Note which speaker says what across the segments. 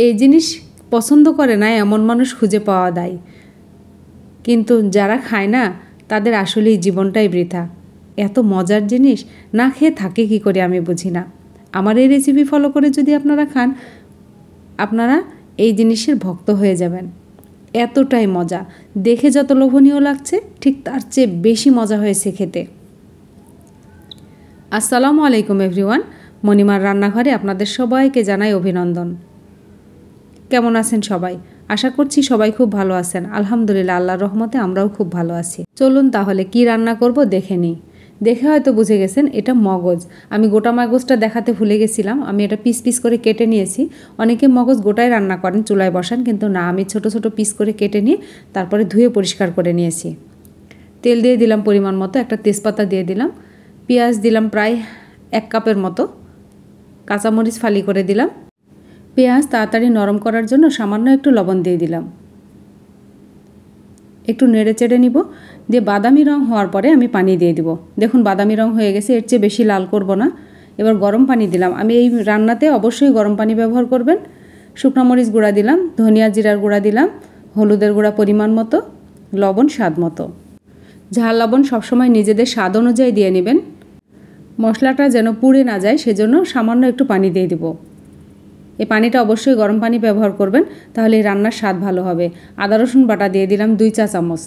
Speaker 1: এই জিনিস পছন্দ করে না এমন মানুষ খুঁজে পাওয়া দায়, কিন্তু যারা খায় না তাদের আসলেই জীবনটাই বৃথা। এত মজার জিনিস না খেয়ে থাকে কী করে আমি বুঝি না। আমার এই রেসিপি ফলো করে যদি আপনারা খান, আপনারা এই জিনিসের ভক্ত হয়ে যাবেন। এতটাই মজা, দেখে যত লোভনীয় লাগছে ঠিক তার চেয়ে বেশি মজা হয়েছে খেতে। আসসালামু আলাইকুম এভরিওয়ান, মণিমার রান্নাঘরে আপনাদের সবাইকে জানাই অভিনন্দন। কেমন আছেন সবাই? আশা করছি সবাই খুব ভালো আছেন। আলহামদুলিল্লাহ, আল্লাহর রহমতে আমরাও খুব ভালো আছি। চলুন তাহলে কি রান্না করব দেখে নিই। দেখে হয়তো বুঝে গেছেন এটা মগজ। আমি গোটা মগজটা দেখাতে ভুলে গেছিলাম। আমি এটা পিস পিস করে কেটে নিয়েছি। অনেকে মগজ গোটাই রান্না করেন, চুলায় বসান, কিন্তু না, আমি ছোট ছোট পিস করে কেটে নিয়ে তারপরে ধুয়ে পরিষ্কার করে নিয়েছি। তেল দিয়ে দিলাম পরিমাণ মতো, একটা তেজপাতা দিয়ে দিলাম, পেঁয়াজ দিলাম প্রায় 1 কাপের মতো, কাঁচামরিচ ফালি করে দিলাম। পেঁয়াজ তাড়াতাড়ি নরম করার জন্য সামান্য একটু লবণ দিয়ে দিলাম। একটু নেড়ে চেড়ে নিব, দিয়ে বাদামি রং হওয়ার পরে আমি পানি দিয়ে দিব। দেখুন বাদামি রং হয়ে গেছে, এর চেয়ে বেশি লাল করব না। এবার গরম পানি দিলাম। আমি এই রান্নাতে অবশ্যই গরম পানি ব্যবহার করবেন। শুকনো মরিচ গুঁড়া দিলাম, ধনিয়া জিরার গুঁড়া দিলাম, হলুদের গুঁড়া পরিমাণ মতো, লবণ স্বাদ মতো। ঝাল লবণ সবসময় নিজেদের স্বাদ অনুযায়ী দিয়ে নেবেন। মশলাটা যেন পুড়ে না যায় সেজন্য সামান্য একটু পানি দিয়ে দিব। এই পানিটা অবশ্যই গরম পানি ব্যবহার করবেন, তাহলে এই রান্নার স্বাদ ভালো হবে। আদা রসুন বাটা দিয়ে দিলাম 2 চা চামচ।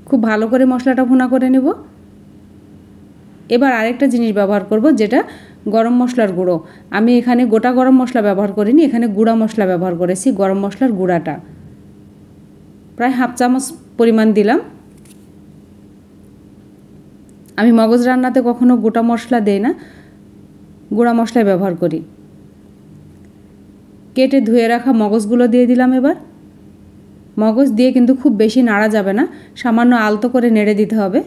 Speaker 1: খুব ভালো করে মশলাটা ভুনা করে নেব। এবার আরেকটা জিনিস ব্যবহার করব, যেটা গরম মশলার গুঁড়ো। আমি এখানে গোটা গরম মশলা ব্যবহার করিনি, এখানে গুঁড়া মশলা ব্যবহার করেছি। গরম মশলার গুঁড়াটা প্রায় 1/2 চামচ পরিমাণ দিলাম। আমি মগজ রান্নাতে কখনো গোটা মশলা দেই না, গুঁড়া মশলা ব্যবহার করি। কেটে ধুয়ে রাখা মগজগুলো দিয়ে দিলাম। এবার মগজ দিয়ে কিন্তু খুব বেশি নাড়া যাবে না, সামান্য আলতো করে নেড়ে দিতে হবে।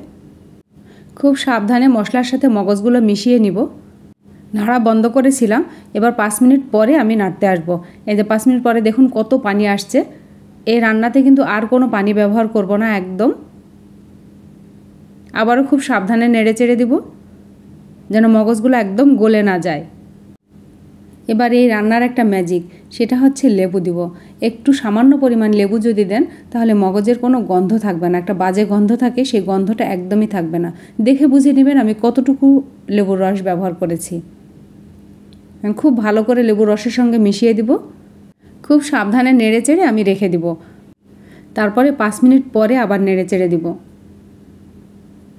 Speaker 1: খুব সাবধানে মশলার সাথে মগজগুলো মিশিয়ে নিব। নাড়া বন্ধ করেছিলাম, এবার 5 মিনিট পরে আমি নাড়তে আসবো। এই যে 5 মিনিট পরে দেখুন কত পানি আসছে। এই রান্নাতে কিন্তু আর কোনো পানি ব্যবহার করব না একদম। আবারও খুব সাবধানে নেড়ে চেড়ে দিব, যেন মগজগুলো একদম গলে না যায়। এবার এই রান্নার একটা ম্যাজিক, সেটা হচ্ছে লেবু দিব। একটু সামান্য পরিমাণ লেবু যদি দেন তাহলে মগজের কোনো গন্ধ থাকবে না। একটা বাজে গন্ধ থাকে, সেই গন্ধটা একদমই থাকবে না। দেখে বুঝে নেবেন আমি কতটুকু লেবুর রস ব্যবহার করেছি। খুব ভালো করে লেবুর রসের সঙ্গে মিশিয়ে দিব। খুব সাবধানে নেড়ে চেড়ে আমি রেখে দিব। তারপরে 5 মিনিট পরে আবার নেড়ে চেড়ে দিব।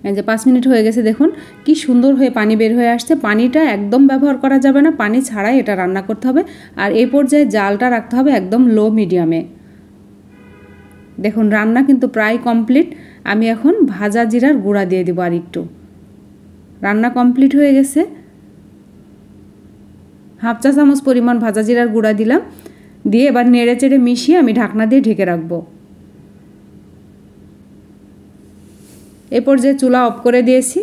Speaker 1: এই যে 5 মিনিট হয়ে গেছে, দেখুন কি সুন্দর হয়ে পানি বের হয়ে আসছে। পানিটা একদম ব্যবহার করা যাবে না, পানি ছাড়াই এটা রান্না করতে হবে। আর এই পর্যায়ে জালটা রাখতে হবে একদম লো মিডিয়ামে। দেখুন রান্না কিন্তু প্রায় কমপ্লিট। আমি এখন ভাজা জিরার গুঁড়া দিয়ে দিব আর একটু। রান্না কমপ্লিট হয়ে গেছে। 1/2 চা চামচ পরিমাণ ভাজা জিরার গুঁড়া দিলাম, দিয়ে এবার নেড়ে চেড়ে মিশিয়ে আমি ঢাকনা দিয়ে ঢেকে রাখবো। এই পর্যায়ে চুলা অফ করে দিয়েছি,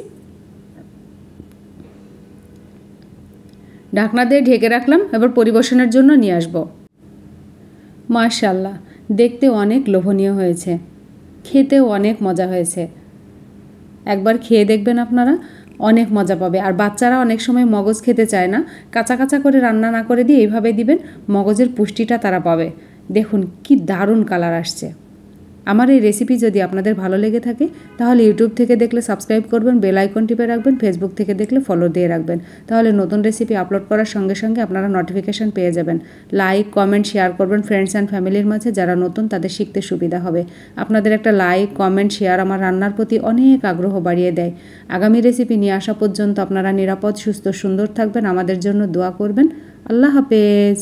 Speaker 1: ঢাকনা দিয়ে ঢেকে রাখলাম। এবার পরিবেশনের জন্য নিয়ে আসব। মাশাআল্লাহ, দেখতে অনেক লোভনীয় হয়েছে, খেতেও অনেক মজা হয়েছে। একবার খেয়ে দেখবেন, আপনারা অনেক মজা পাবে। আর বাচ্চারা অনেক সময় মগজ খেতে চায় না, কাঁচা কাঁচা করে রান্না না করে দিয়ে এইভাবে দিবেন, মগজের পুষ্টিটা তারা পাবে। দেখুন কি দারুণ কালার আসছে। আমার এই রেসিপি যদি আপনাদের ভালো লেগে থাকে তাহলে ইউটিউব থেকে দেখলে সাবস্ক্রাইব করবেন, বেল আইকন টিপে রাখবেন, ফেসবুক থেকে দেখলে ফলো দিয়ে রাখবেন। তাহলে নতুন রেসিপি আপলোড করার সঙ্গে সঙ্গে আপনারা নোটিফিকেশান পেয়ে যাবেন। লাইক কমেন্ট শেয়ার করবেন ফ্রেন্ডস অ্যান্ড ফ্যামিলির মাঝে, যারা নতুন তাদের শিখতে সুবিধা হবে। আপনাদের একটা লাইক কমেন্ট শেয়ার আমার রান্নার প্রতি অনেক আগ্রহ বাড়িয়ে দেয়। আগামী রেসিপি নিয়ে আসা পর্যন্ত আপনারা নিরাপদ সুস্থ সুন্দর থাকবেন, আমাদের জন্য দোয়া করবেন। আল্লাহ হাফেজ।